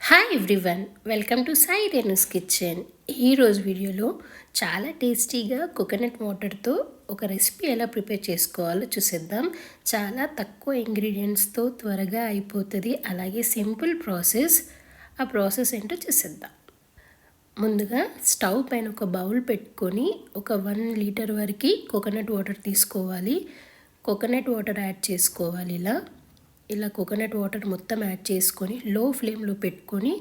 Hi everyone, welcome to Sai Renu's kitchen. ఈరోజు వీడియోలో చాలా టేస్టీగా కోకోనట్ వాటర్తో ఒక రెసిపీ ఎలా ప్రిపేర్ చేసుకోవాలో చూసేద్దాం. చాలా తక్కువ ఇంగ్రీడియంట్స్తో త్వరగా అయిపోతుంది, అలాగే సింపుల్ ప్రాసెస్. ఆ ప్రాసెస్ ఏంటో చూసేద్దాం. ముందుగా స్టవ్ పైన ఒక బౌల్ పెట్టుకొని ఒక 1 లీటర్ వరకు కోకోనట్ వాటర్ తీసుకోవాలి. కోకోనట్ వాటర్ యాడ్ చేసుకోవాలి. ఇలా కోకోనట్ వాటర్ మొత్తం యాడ్ చేసుకొని లో ఫ్లేమ్లో పెట్టుకొని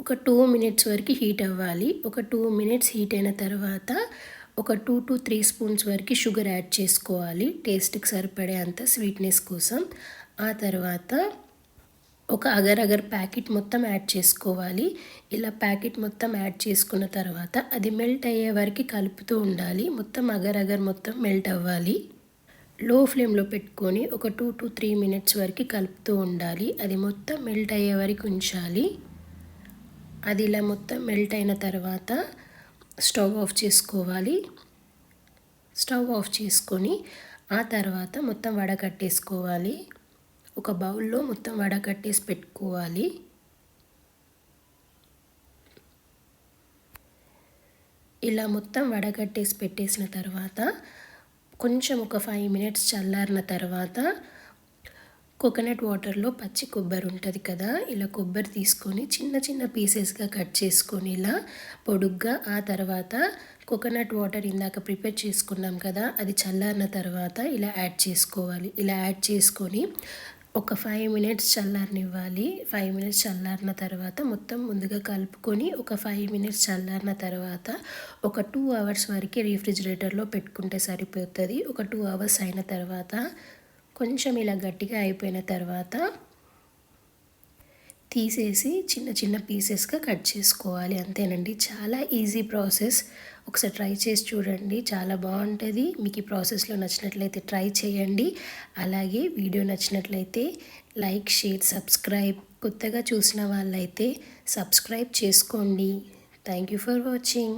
ఒక 2 మినిట్స్ వరకు హీట్ అవ్వాలి. ఒక 2 మినిట్స్ హీట్ అయిన తర్వాత ఒక 2 to 3 స్పూన్స్ వరకు షుగర్ యాడ్ చేసుకోవాలి, టేస్ట్కి సరిపడే అంత స్వీట్నెస్ కోసం. ఆ తర్వాత ఒక అగర్ ప్యాకెట్ మొత్తం యాడ్ చేసుకోవాలి. ఇలా ప్యాకెట్ మొత్తం యాడ్ చేసుకున్న తర్వాత అది మెల్ట్ అయ్యే వరకు కలుపుతూ ఉండాలి. మొత్తం అగర్ మొత్తం మెల్ట్ అవ్వాలి. లో ఫ్లేమ్లో పెట్టుకొని ఒక 2 to 3 మినిట్స్ వరకు కలుపుతూ ఉండాలి. అది మొత్తం మెల్ట్ అయ్యే వరకు ఉంచాలి. అది ఇలా మొత్తం మెల్ట్ అయిన తర్వాత స్టవ్ ఆఫ్ చేసుకోవాలి. స్టవ్ ఆఫ్ చేసుకొని ఆ తర్వాత మొత్తం వడకట్టేసుకోవాలి. ఒక బౌల్లో మొత్తం వడకట్టేసి పెట్టుకోవాలి. ఇలా మొత్తం వడకట్టేసి పెట్టేసిన తర్వాత కొంచెం ఒక 5 మినిట్స్ చల్లారిన తర్వాత కోకోనట్ వాటర్లో పచ్చి కొబ్బరి ఉంటుంది కదా, ఇలా కొబ్బరి తీసుకొని చిన్న చిన్న పీసెస్గా కట్ చేసుకొని ఇలా పొడుగ్గా, ఆ తర్వాత కోకోనట్ వాటర్ ఇందాక ప్రిపేర్ చేసుకున్నాం కదా, అది చల్లారిన తర్వాత ఇలా యాడ్ చేసుకోవాలి. ఇలా యాడ్ చేసుకొని ఒక 5 మినిట్స్ చల్లారనివ్వాలి. 5 మినిట్స్ చల్లారిన తర్వాత మొత్తం ముందుగా కలుపుకొని ఒక 5 మినిట్స్ చల్లారిన తర్వాత ఒక 2 అవర్స్ వరకు రిఫ్రిజిరేటర్లో పెట్టుకుంటే సరిపోతుంది. ఒక 2 అవర్స్ అయిన తర్వాత కొంచెం ఇలా గట్టిగా అయిపోయిన తర్వాత తీసేసి చిన్న చిన్న పీసెస్గా కట్ చేసుకోవాలి. అంతేనండి, చాలా ఈజీ ప్రాసెస్. ఒకసారి ట్రై చేసి చూడండి, చాలా బాగుంటుంది. మీకు ఈ ప్రాసెస్లో నచ్చినట్లయితే ట్రై చేయండి. అలాగే వీడియో నచ్చినట్లయితే లైక్, షేర్, సబ్స్క్రైబ్. కొత్తగా చూసిన వాళ్ళైతే సబ్స్క్రైబ్ చేసుకోండి. Thank you for watching.